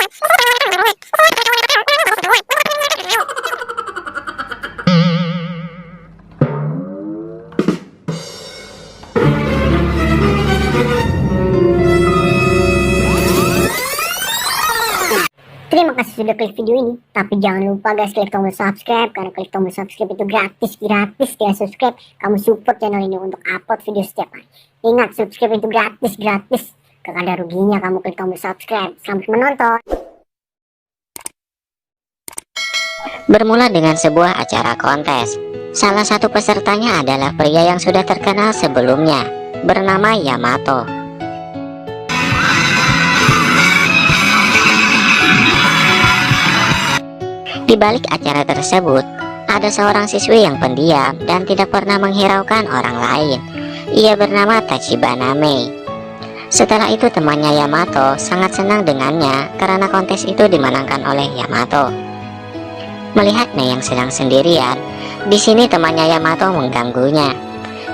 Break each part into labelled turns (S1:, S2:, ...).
S1: Terima kasih sudah klik video ini, tapi jangan lupa guys klik tombol subscribe, karena klik tombol subscribe itu gratis ya. Subscribe, kamu support channel ini untuk upload video setiap hari. Ingat, subscribe itu gratis, gak ada ruginya kamu klik tombol subscribe. Selamat menonton.
S2: Bermula dengan sebuah acara kontes. Salah satu pesertanya adalah pria yang sudah terkenal sebelumnya, bernama Yamato. Di balik acara tersebut, ada seorang siswi yang pendiam dan tidak pernah menghiraukan orang lain. Ia bernama Tachibana Mei. Setelah itu temannya Yamato sangat senang dengannya karena kontes itu dimenangkan oleh Yamato. Melihat Mei yang sedang sendirian, di sini temannya Yamato mengganggunya.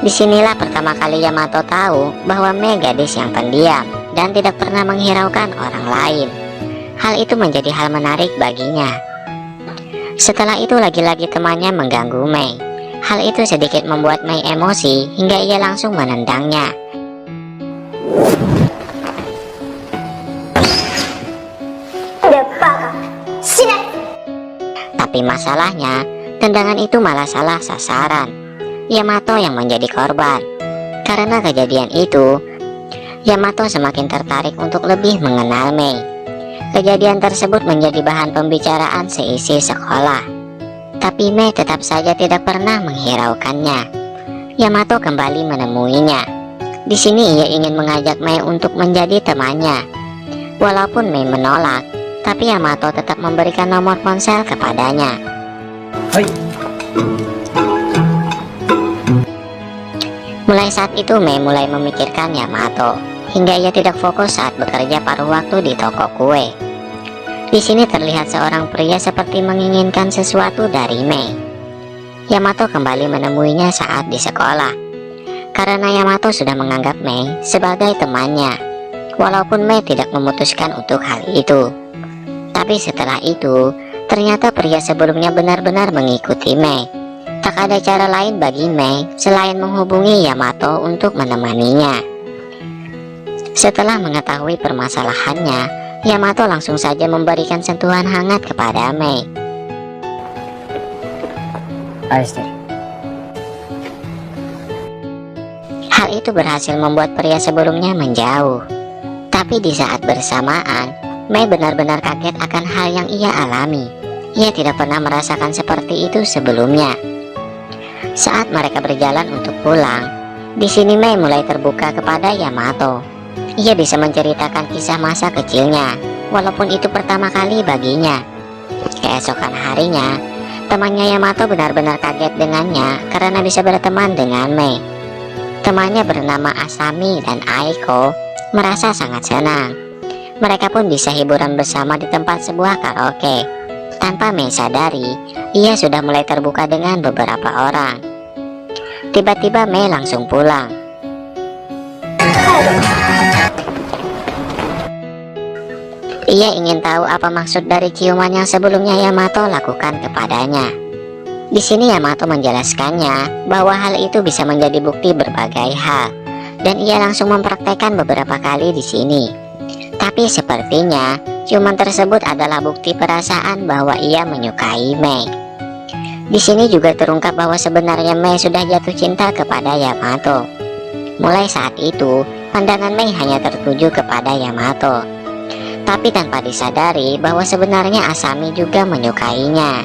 S2: Disinilah pertama kali Yamato tahu bahwa Mei gadis yang pendiam dan tidak pernah menghiraukan orang lain. Hal itu menjadi hal menarik baginya. Setelah itu lagi-lagi temannya mengganggu Mei. Hal itu sedikit membuat Mei emosi hingga ia langsung menendangnya. Tapi masalahnya, tendangan itu malah salah sasaran. Yamato yang menjadi korban. Karena kejadian itu, Yamato semakin tertarik untuk lebih mengenal Mei. Kejadian tersebut menjadi bahan pembicaraan seisi sekolah. Tapi Mei tetap saja tidak pernah menghiraukannya. Yamato kembali menemuinya. Di sini ia ingin mengajak Mei untuk menjadi temannya. Walaupun Mei menolak, tapi Yamato tetap memberikan nomor ponsel kepadanya.
S3: Hai.
S2: Mulai saat itu Mei mulai memikirkan Yamato, hingga ia tidak fokus saat bekerja paruh waktu di toko kue. Di sini terlihat seorang pria seperti menginginkan sesuatu dari Mei. Yamato kembali menemuinya saat di sekolah. Karena Yamato sudah menganggap Mei sebagai temannya, walaupun Mei tidak memutuskan untuk hal itu. Tapi setelah itu, ternyata pria sebelumnya benar-benar mengikuti Mei. Tak ada cara lain bagi Mei selain menghubungi Yamato untuk menemaninya. Setelah mengetahui permasalahannya, Yamato langsung saja memberikan sentuhan hangat kepada Mei. Hal itu berhasil membuat pria sebelumnya menjauh. Tapi di saat bersamaan, Mei benar-benar kaget akan hal yang ia alami. Ia tidak pernah merasakan seperti itu sebelumnya. Saat mereka berjalan untuk pulang, di sini Mei mulai terbuka kepada Yamato. Ia bisa menceritakan kisah masa kecilnya, walaupun itu pertama kali baginya. Keesokan harinya, temannya Yamato benar-benar kaget dengannya karena bisa berteman dengan Mei. Temannya bernama Asami dan Aiko merasa sangat senang. Mereka pun bisa hiburan bersama di tempat sebuah karaoke. Tanpa Mei sadari, ia sudah mulai terbuka dengan beberapa orang. Tiba-tiba Mei langsung pulang. Ia ingin tahu apa maksud dari ciuman yang sebelumnya Yamato lakukan kepadanya. Di sini Yamato menjelaskannya bahwa hal itu bisa menjadi bukti berbagai hal, dan ia langsung mempraktekkan beberapa kali di sini. Tapi sepertinya ciuman tersebut adalah bukti perasaan bahwa ia menyukai Mei. Di sini juga terungkap bahwa sebenarnya Mei sudah jatuh cinta kepada Yamato. Mulai saat itu, pandangan Mei hanya tertuju kepada Yamato. Tapi tanpa disadari bahwa sebenarnya Asami juga menyukainya.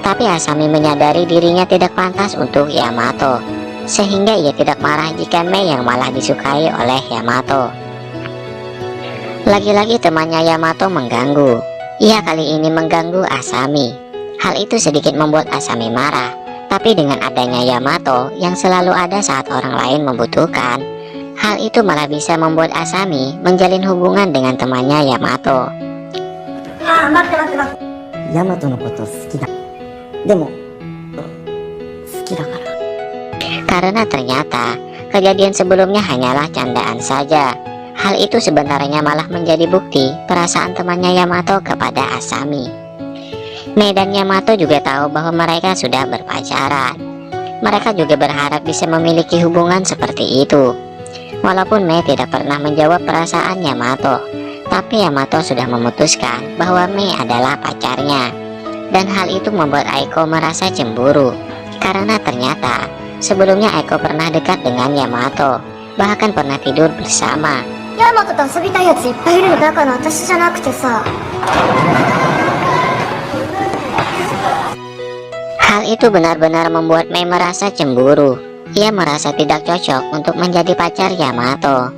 S2: Tapi Asami menyadari dirinya tidak pantas untuk Yamato, sehingga ia tidak marah jika Mei yang malah disukai oleh Yamato. Lagi-lagi temannya Yamato mengganggu. Ia kali ini mengganggu Asami. Hal itu sedikit membuat Asami marah. Tapi dengan adanya Yamato yang selalu ada saat orang lain membutuhkan, hal itu malah bisa membuat Asami menjalin hubungan dengan temannya Yamato.
S3: Yamato no koto suki da. Demo suki dakara.
S2: Karena ternyata kejadian sebelumnya hanyalah candaan saja. Hal itu sebenarnya malah menjadi bukti perasaan temannya Yamato kepada Asami. Mei dan Yamato juga tahu bahwa mereka sudah berpacaran. Mereka juga berharap bisa memiliki hubungan seperti itu. Walaupun Mei tidak pernah menjawab perasaan Yamato, tapi Yamato sudah memutuskan bahwa Mei adalah pacarnya. Dan hal itu membuat Aiko merasa cemburu, karena ternyata sebelumnya Aiko pernah dekat dengan Yamato, bahkan pernah tidur bersama.
S1: ヤマトと遊びたいやついっぱいいるのだから私じゃなくてさ。
S2: Hal itu benar-benar membuat Mei merasa cemburu. Ia merasa tidak cocok untuk menjadi pacar Yamato.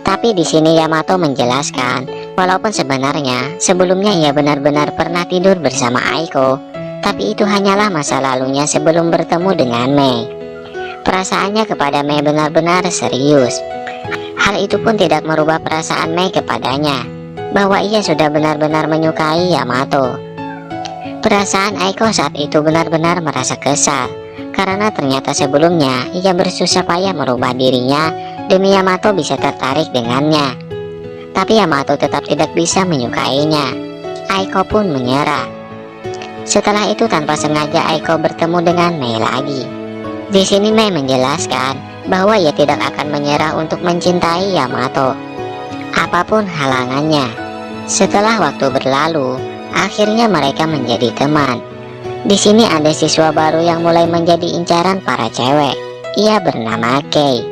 S2: Tapi di sini Yamato menjelaskan, walaupun sebenarnya sebelumnya ia benar-benar pernah tidur bersama Aiko, tapi itu hanyalah masa lalunya sebelum bertemu dengan Mei. Perasaannya kepada Mei benar-benar serius. Hal itu pun tidak merubah perasaan Mei kepadanya, bahwa ia sudah benar-benar menyukai Yamato. Perasaan Aiko saat itu benar-benar merasa kesal, karena ternyata sebelumnya ia bersusah payah merubah dirinya demi Yamato bisa tertarik dengannya. Tapi Yamato tetap tidak bisa menyukainya. Aiko pun menyerah. Setelah itu tanpa sengaja Aiko bertemu dengan Mei lagi. Di sini Mei menjelaskan bahwa ia tidak akan menyerah untuk mencintai Yamato, apapun halangannya. Setelah waktu berlalu, akhirnya mereka menjadi teman. Di sini ada siswa baru yang mulai menjadi incaran para cewek. Ia bernama Kei.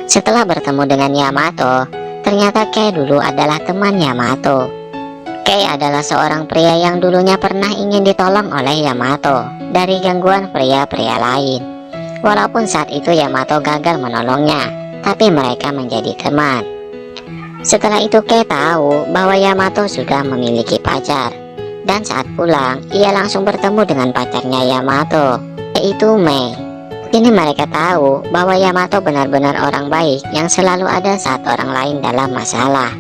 S2: Setelah bertemu dengan Yamato, ternyata Kei dulu adalah teman Yamato. Kei adalah seorang pria yang dulunya pernah ingin ditolong oleh Yamato dari gangguan pria-pria lain. Walaupun saat itu Yamato gagal menolongnya, tapi mereka menjadi teman. Setelah itu Kei tahu bahwa Yamato sudah memiliki pacar. Dan saat pulang, ia langsung bertemu dengan pacarnya Yamato, yaitu Mei. Kini mereka tahu bahwa Yamato benar-benar orang baik yang selalu ada saat orang lain dalam masalah.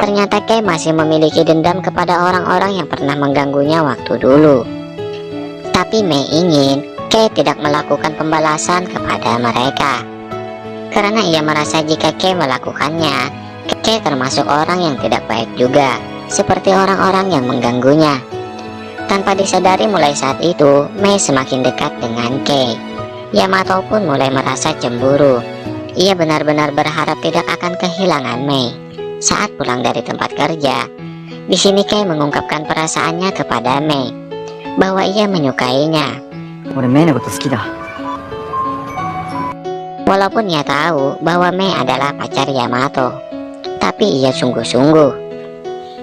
S2: Ternyata Kei masih memiliki dendam kepada orang-orang yang pernah mengganggunya waktu dulu. Tapi Mei ingin Kei tidak melakukan pembalasan kepada mereka, karena ia merasa jika Kei melakukannya, Kei termasuk orang yang tidak baik juga, seperti orang-orang yang mengganggunya. Tanpa disadari mulai saat itu, Mei semakin dekat dengan Kei. Yamato pun mulai merasa cemburu. Ia benar-benar berharap tidak akan kehilangan Mei. Saat pulang dari tempat kerja, di sini Kei mengungkapkan perasaannya kepada Mei, bahwa ia menyukainya.
S3: 俺メイのこと好きだ。
S2: Walaupun ia tahu bahwa Mei adalah pacar Yamato, tapi ia sungguh-sungguh.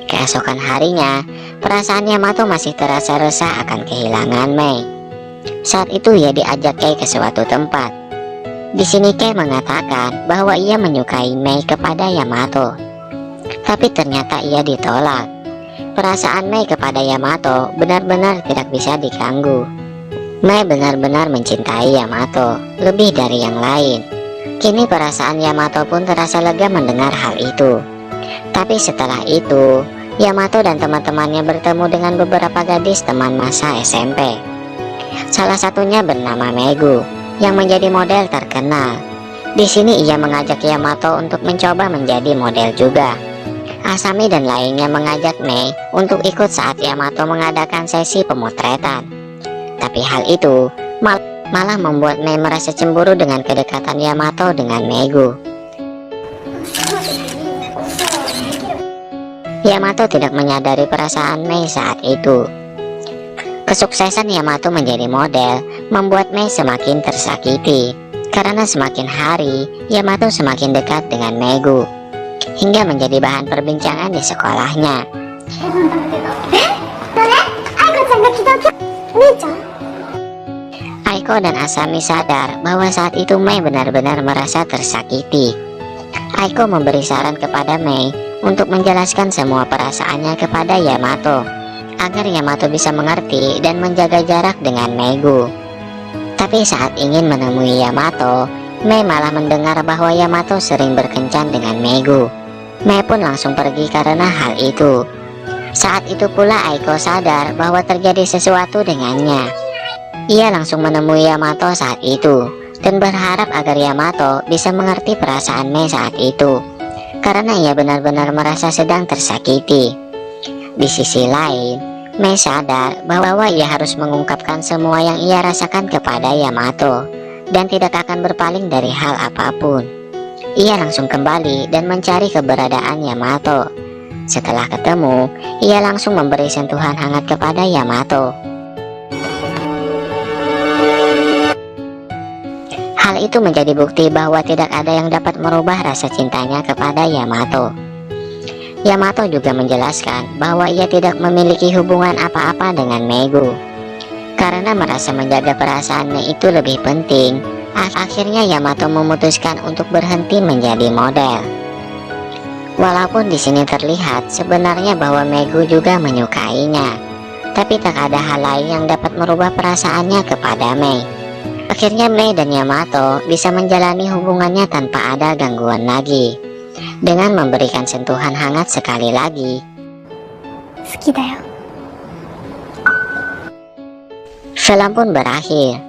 S2: Keesokan harinya, perasaan Yamato masih terasa resah akan kehilangan Mei. Saat itu ia diajak Kei ke suatu tempat. Di sini Kei mengatakan bahwa ia menyukai Mei kepada Yamato, tapi ternyata ia ditolak. Perasaan Mei kepada Yamato benar-benar tidak bisa diganggu. Mei benar-benar mencintai Yamato lebih dari yang lain. Kini perasaan Yamato pun terasa lega mendengar hal itu. Tapi setelah itu, Yamato dan teman-temannya bertemu dengan beberapa gadis teman masa SMP. Salah satunya bernama Megu, yang menjadi model terkenal. Di sini ia mengajak Yamato untuk mencoba menjadi model juga. Asami dan lainnya mengajak Mei untuk ikut saat Yamato mengadakan sesi pemotretan. Tapi hal itu malah membuat Mei merasa cemburu dengan kedekatan Yamato dengan Megu. Yamato tidak menyadari perasaan Mei saat itu. Kesuksesan Yamato menjadi model membuat Mei semakin tersakiti, karena semakin hari Yamato semakin dekat dengan Megu, hingga menjadi bahan perbincangan di sekolahnya. Aiko dan Asami sadar bahwa saat itu Mei benar-benar merasa tersakiti. Aiko memberi saran kepada Mei untuk menjelaskan semua perasaannya kepada Yamato, agar Yamato bisa mengerti dan menjaga jarak dengan Megu. Tapi saat ingin menemui Yamato, Mei malah mendengar bahwa Yamato sering berkencan dengan Megu. Mei pun langsung pergi karena hal itu. Saat itu pula Aiko sadar bahwa terjadi sesuatu dengannya. Ia langsung menemui Yamato saat itu dan berharap agar Yamato bisa mengerti perasaan Mei saat itu. karena ia benar-benar merasa sedang tersakiti. Di sisi lain, Mei sadar bahwa ia harus mengungkapkan semua yang ia rasakan kepada Yamato dan tidak akan berpaling dari hal apapun. Ia langsung kembali dan mencari keberadaan Yamato. Setelah ketemu, ia langsung memberi sentuhan hangat kepada Yamato. Hal itu menjadi bukti bahwa tidak ada yang dapat merubah rasa cintanya kepada Yamato. Yamato juga menjelaskan bahwa ia tidak memiliki hubungan apa-apa dengan Megu. Karena merasa menjaga perasaannya itu lebih penting, akhirnya Yamato memutuskan untuk berhenti menjadi model. Walaupun di sini terlihat sebenarnya bahwa Megu juga menyukainya, tapi tak ada hal lain yang dapat merubah perasaannya kepada Mei. Akhirnya Mei dan Yamato bisa menjalani hubungannya tanpa ada gangguan lagi, dengan memberikan sentuhan hangat sekali lagi.
S1: 好きだよ。
S2: Film pun berakhir.